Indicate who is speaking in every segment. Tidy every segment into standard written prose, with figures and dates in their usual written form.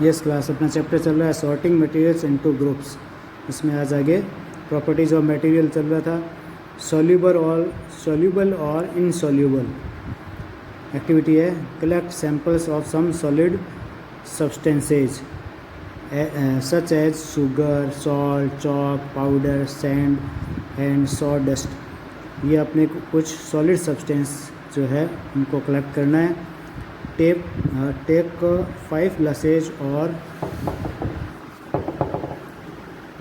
Speaker 1: Yes class, अपना chapter चल रहा है सॉर्टिंग मटेरियल्स इनटू ग्रुप्स। इसमें आज आगे प्रॉपर्टीज़ ऑफ मटेरियल चल रहा था। सॉल्यूबल और इनसॉल्यूबल एक्टिविटी है। Collect samples of some solid substances such as sugar, salt, chalk, powder, sand and sawdust. ये अपने कुछ सॉलिड सब्सटेंस जो है उनको कलेक्ट करना है। टेक 5 ग्लासेज और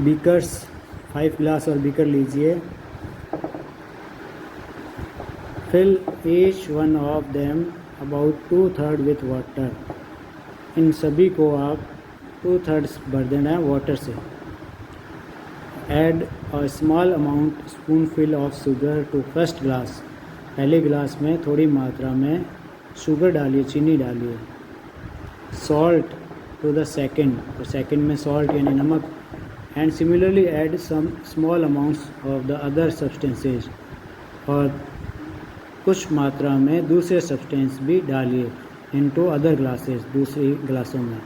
Speaker 1: बीकर्स, 5 ग्लास और बीकर लीजिए। Fill each one of them about 2/3 with water. इन सभी को आप 2/3 भर देना है वाटर से। Add a small amount spoonful of sugar to first glass. पहले ग्लास में थोड़ी मात्रा में शुगर डालिए, चीनी डालिए। सॉल्ट टू द सेकंड, और सेकंड में सॉल्ट यानी नमक। And similarly add some small amounts of the other substances. और कुछ मात्रा में दूसरे सब्सटेंस भी डालिए इनटू अदर ग्लासेस, दूसरी ग्लासों में।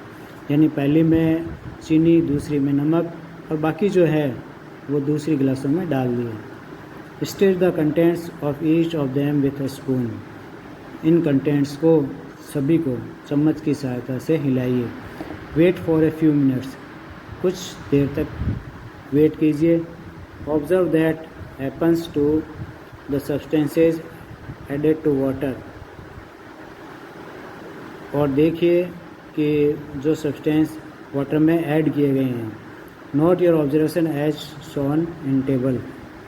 Speaker 1: यानी पहली में चीनी, दूसरी में नमक, और बाकी जो है वो दूसरी ग्लासों में डाल दिए। Stir the contents of each of them with a spoon. इन कंटेंट्स को सभी को चम्मच की सहायता से हिलाइए। Wait for a few minutes. कुछ देर तक वेट कीजिए। Observe that happens to the substances added to water. और देखिए कि जो सब्सटेंस वाटर में ऐड किए गए हैं। Note your observation as shown in table.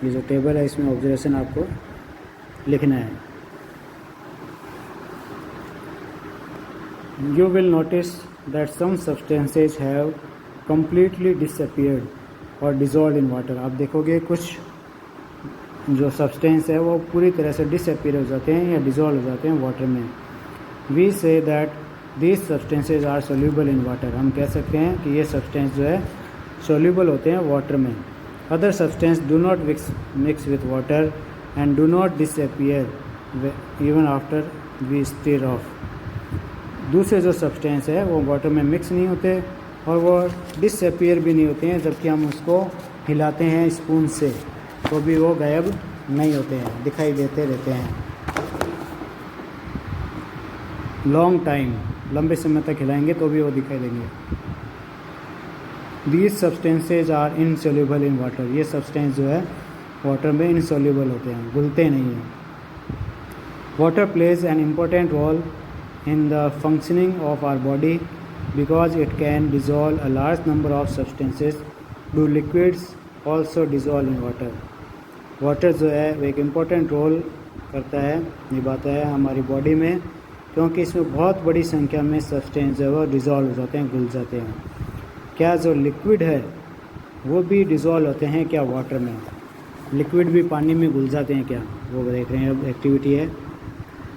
Speaker 1: ये जो टेबल है इसमें ऑब्जर्वेशन आपको लिखना है। You will notice that some substances have completely disappeared or dissolved in water. आप देखोगे कुछ जो सब्सटेंस है वो पूरी तरह से डिसअपीयर हो जाते हैं या डिज़ोल्व हो जाते हैं वाटर में। We say that these substances are soluble in water. हम कह सकते हैं कि ये सब्सटेंस जो है soluble होते हैं वाटर में। Other substances do not mix with water and do not disappear even after we stir off. दूसरे जो सब्सटेंस है वो वाटर में मिक्स नहीं होते और वो डिसअपीयर भी नहीं होते हैं, जबकि हम उसको हिलाते हैं स्पून से तो भी वो गायब नहीं होते हैं, दिखाई देते रहते हैं। लॉन्ग टाइम, लंबे समय तक हिलाएंगे तो भी वो दिखाई देंगे। These substances are insoluble in water. ये सब्सटेंस जो है वाटर में इनसॉल्यूबल होते हैं, घुलते नहीं हैं। Water plays an important role in the functioning of our body because it can dissolve a large number of substances. Do liquids also dissolve in water? Water जो है वो एक इम्पोर्टेंट रोल करता है, निभाता है हमारी बॉडी में, क्योंकि इसमें बहुत बड़ी संख्या में सब्सटेंस जो है वो डिज़ोल्व हो जाते हैं, घुल जाते हैं। क्या जो लिक्विड है वो भी डिज़ोल्व होते हैं क्या वाटर में? लिक्विड भी पानी में घुल जाते हैं क्या? वो देख रहे हैं अब एक्टिविटी है।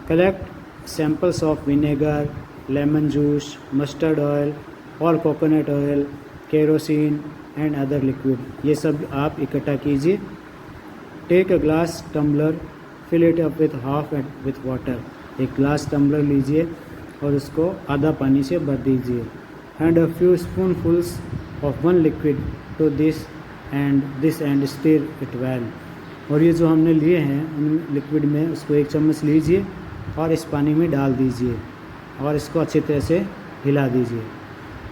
Speaker 1: Collect samples of vinegar, lemon juice, mustard oil और coconut oil, kerosene and other liquid. ये सब आप इकट्ठा कीजिए। Take a glass tumbler, fill it up with half with water. एक ग्लास टम्बलर लीजिए और उसको आधा पानी से भर दीजिए। And a few spoonfuls of one liquid to this and stir it well. और ये जो हमने लिए हैं उन लिक्विड में उसको एक चम्मच लीजिए और इस पानी में डाल दीजिए और इसको अच्छी तरह से हिला दीजिए,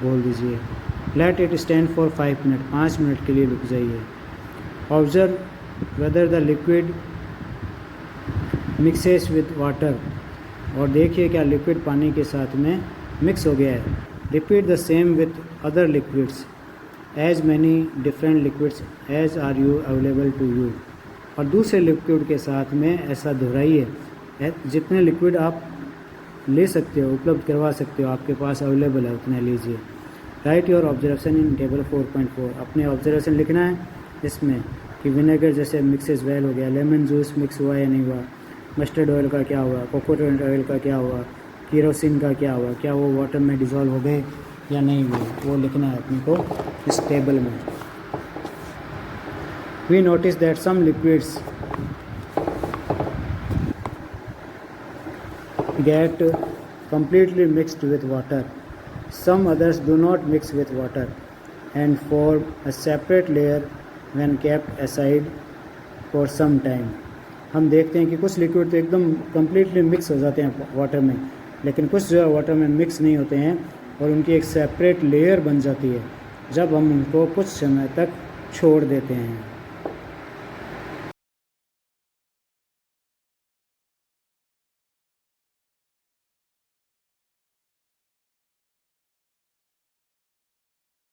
Speaker 1: बोल दीजिए। Let it stand for 5 minute. 5 minute के लिए रुक जाइए। Observe whether the liquid mixes with water. और देखिए क्या लिक्विड पानी के साथ में मिक्स हो गया है। Repeat the same with other liquids as many different liquids as are you available to you. और दूसरे लिक्विड के साथ में ऐसा दोहराइए, जितने लिक्विड आप ले सकते हो, उपलब्ध करवा सकते हो, आपके पास अवेलेबल है उतने लीजिए। Right your observation in table 4.4। अपने ऑब्जर्वेशन लिखना है इसमें कि विनेगर जैसे मिक्सेस वेल हो गया, लेमन जूस मिक्स हुआ या नहीं हुआ, मस्टर्ड ऑयल का क्या हुआ, कोकोनट ऑयल का क्या हुआ, केरोसिन का क्या हुआ, क्या वो वाटर में डिज़ोल्व हो गए या नहीं हुए, वो लिखना है अपने को इस टेबल में। We notice that some liquids get completely mixed with water. Some others do not mix with water and form a separate layer when kept aside for some time. हम देखते हैं कि कुछ लिक्विड तो एकदम कम्प्लीटली मिक्स हो जाते हैं वाटर में, लेकिन कुछ जो है वाटर में मिक्स नहीं होते हैं और उनकी एक सेपरेट लेयर बन जाती है जब हम उनको कुछ समय तक छोड़ देते हैं.